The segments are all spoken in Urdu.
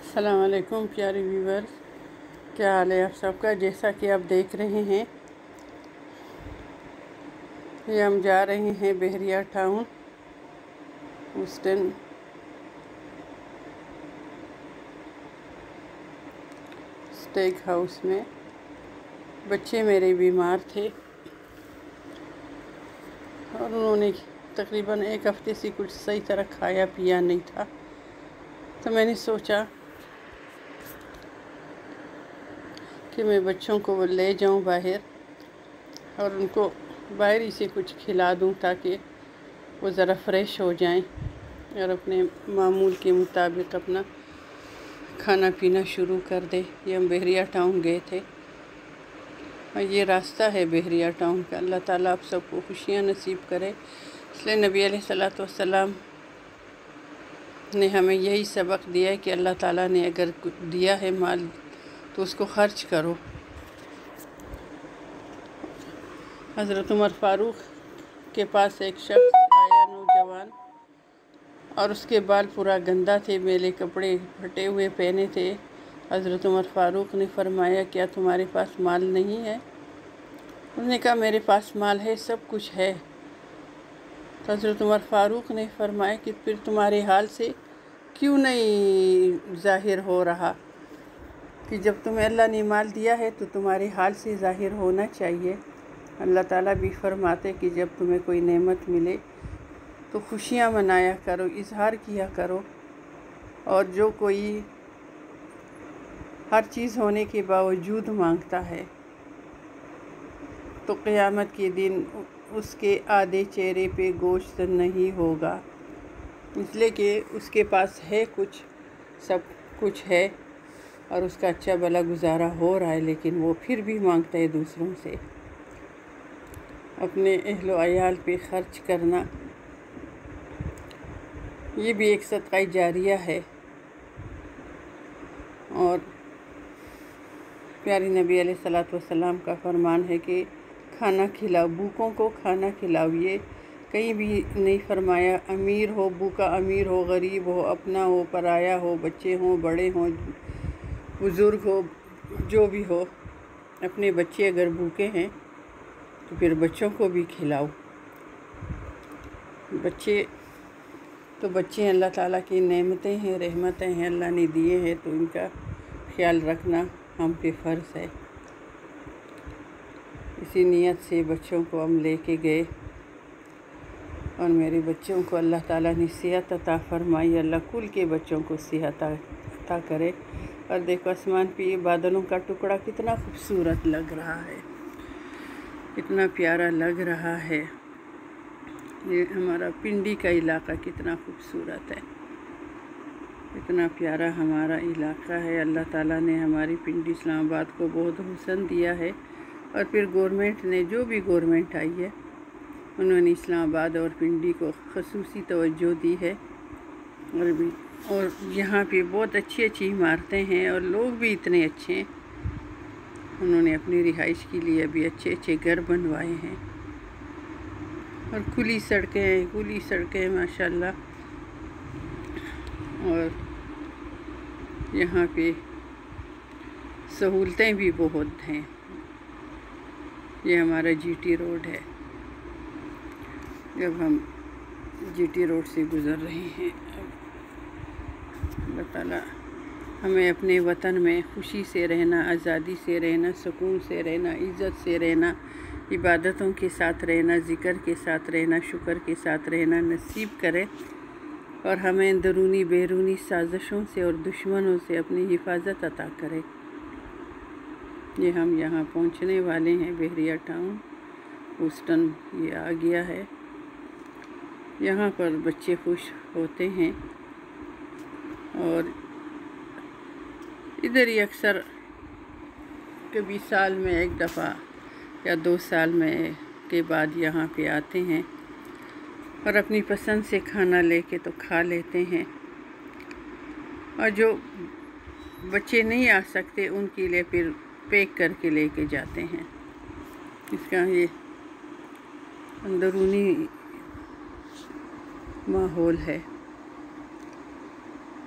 السلام علیکم پیارے ویورز، کیا حال ہے آپ سب کا؟ جیسا کہ آپ دیکھ رہے ہیں، یہ ہم جا رہے ہیں بحریہ ٹاؤن ہیوسٹن اسٹیک ہاؤس میں۔ بچے میرے بیمار تھے اور انہوں نے تقریباً ایک ہفتے سے کچھ صحیح طرح کھایا پیا نہیں تھا، تو میں نے سوچا کہ میں بچوں کو لے جاؤں باہر اور ان کو باہر ہی سے کچھ کھلا دوں تاکہ وہ ذرا فریش ہو جائیں اور اپنے معمول کے مطابق اپنا کھانا پینا شروع کر دے۔ یہ ہم بحریہ ٹاؤن گئے تھے اور یہ راستہ ہے بحریہ ٹاؤن کا۔ اللہ تعالیٰ آپ سب کو خوشیاں نصیب کرے، اس لیے نبی علیہ السلام نے ہمیں یہی سبق دیا ہے کہ اللہ تعالیٰ نے اگر دیا ہے مال تو اس کو خرچ کرو۔ حضرت عمر فاروق کے پاس ایک شخص آیا، نوجوان، اور اس کے بال پورا گندا تھے، میلے کپڑے پھٹے ہوئے پہنے تھے۔ حضرت عمر فاروق نے فرمایا، کیا تمہارے پاس مال نہیں ہے؟ اس نے کہا، میرے پاس مال ہے، سب کچھ ہے۔ تو حضرت عمر فاروق نے فرمایا کہ پھر تمہارے حال سے کیوں نہیں ظاہر ہو رہا کہ جب تمہیں اللہ نے مال دیا ہے تو تمہارے حال سے ظاہر ہونا چاہیے۔ اللہ تعالیٰ بھی فرماتے کہ جب تمہیں کوئی نعمت ملے تو خوشیاں منایا کرو، اظہار کیا کرو، اور جو کوئی ہر چیز ہونے کے باوجود مانگتا ہے تو قیامت کے دن اس کے آدھے چہرے پہ گوشت نہیں ہوگا، اس لیے کہ اس کے پاس ہے کچھ، سب کچھ ہے اور اس کا اچھا بھلا گزارا ہو رہا ہے، لیکن وہ پھر بھی مانگتا ہے دوسروں سے۔ اپنے اہل و عیال پہ خرچ کرنا یہ بھی ایک صدقہ جاریہ ہے، اور پیارے نبی علیہ السلام کا فرمان ہے کہ کھانا کھلاؤ، بھوکوں کو کھانا کھلاؤ۔ یہ کہیں بھی نہیں فرمایا امیر ہو، بھوکا امیر ہو، غریب ہو، اپنا ہو، پرایا ہو، بچے ہوں، بڑے ہوں، بزرگ ہو، جو بھی ہو، اپنے بچے اگر بھوکے ہیں تو پھر بچوں کو بھی کھلاؤ۔ بچے اللہ تعالیٰ کی نعمتیں ہیں، رحمتیں ہیں، اللہ نے دیے ہیں، تو ان کا خیال رکھنا ہم پہ فرض ہے۔ اسی نیت سے بچوں کو ہم لے کے گئے اور میرے بچوں کو اللہ تعالیٰ نے صحت عطا فرمائی۔ اللہ کل کے بچوں کو صحت عطا کرے۔ اور دیکھو آسمان پہ یہ بادلوں کا ٹکڑا کتنا خوبصورت لگ رہا ہے، کتنا پیارا لگ رہا ہے۔ یہ ہمارا پنڈی کا علاقہ کتنا خوبصورت ہے، اتنا پیارا ہمارا علاقہ ہے۔ اللہ تعالیٰ نے ہماری پنڈی اسلام آباد کو بہت حسن دیا ہے، اور پھر گورنمنٹ نے، جو بھی گورنمنٹ آئی ہے، انہوں نے اسلام آباد اور پنڈی کو خصوصی توجہ دی ہے، اور یہاں پہ بہت اچھی اچھی عمارتیں ہیں اور لوگ بھی اتنے اچھے ہیں۔ انہوں نے اپنی رہائش کے لیے ابھی اچھے اچھے گھر بنوائے ہیں، اور کھلی سڑکیں ماشاءاللہ، اور یہاں پہ سہولتیں بھی بہت ہیں۔ یہ ہمارا جی ٹی روڈ ہے، جب ہم جی ٹی روڈ سے گزر رہے ہیں۔ اللہ تعالیٰ ہمیں اپنے وطن میں خوشی سے رہنا، آزادی سے رہنا، سکون سے رہنا، عزت سے رہنا، عبادتوں کے ساتھ رہنا، ذکر کے ساتھ رہنا، شکر کے ساتھ رہنا نصیب کرے، اور ہمیں اندرونی بیرونی سازشوں سے اور دشمنوں سے اپنی حفاظت عطا کرے۔ یہ ہم یہاں پہنچنے والے ہیں، بحریہ ٹاؤن ہیوسٹن یہ آ گیا ہے۔ یہاں پر بچے خوش ہوتے ہیں، اور ادھر ہی اکثر کبھی سال میں ایک دفعہ یا 2 سال میں کے بعد یہاں پہ آتے ہیں، اور اپنی پسند سے کھانا لے کے تو کھا لیتے ہیں، اور جو بچے نہیں آ سکتے ان کے لیے پھر پیک کر کے لے کے جاتے ہیں۔ اس کا یہ اندرونی ماحول ہے۔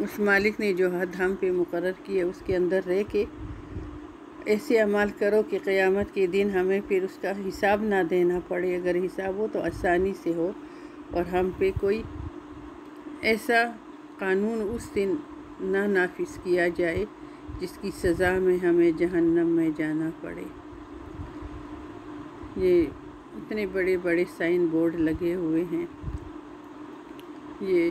اس مالک نے جو حد ہم پہ مقرر کی ہے اس کے اندر رہ کے ایسے اعمال کرو کہ قیامت کے دن ہمیں پھر اس کا حساب نہ دینا پڑے، اگر حساب ہو تو آسانی سے ہو، اور ہم پہ کوئی ایسا قانون اس دن نہ نافذ کیا جائے جس کی سزا میں ہمیں جہنم میں جانا پڑے۔ یہ اتنے بڑے بڑے سائن بورڈ لگے ہوئے ہیں، یہ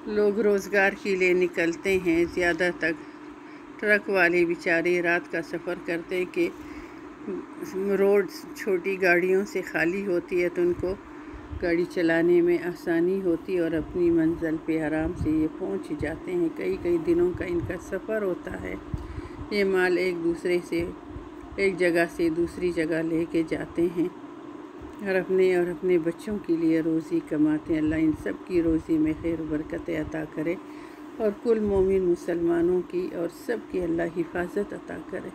لوگ روزگار کے لیے نکلتے ہیں، زیادہ تک ٹرک والے بیچارے رات کا سفر کرتے ہیں کہ روڈ چھوٹی گاڑیوں سے خالی ہوتی ہے تو ان کو گاڑی چلانے میں آسانی ہوتی ہے اور اپنی منزل پہ آرام سے یہ پہنچ جاتے ہیں۔ کئی کئی دنوں کا ان کا سفر ہوتا ہے، یہ مال ایک جگہ سے دوسری جگہ لے کے جاتے ہیں اور اپنے بچوں کے لیے روزی کماتے ہیں۔ اللہ ان سب کی روزی میں خیر و برکت عطا کرے اور کل مومن مسلمانوں کی اور سب کی اللہ حفاظت عطا کرے۔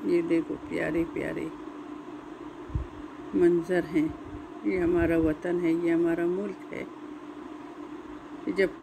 یہ دیکھو پیارے پیارے منظر ہیں، یہ ہمارا وطن ہے، یہ ہمارا ملک ہے۔ جب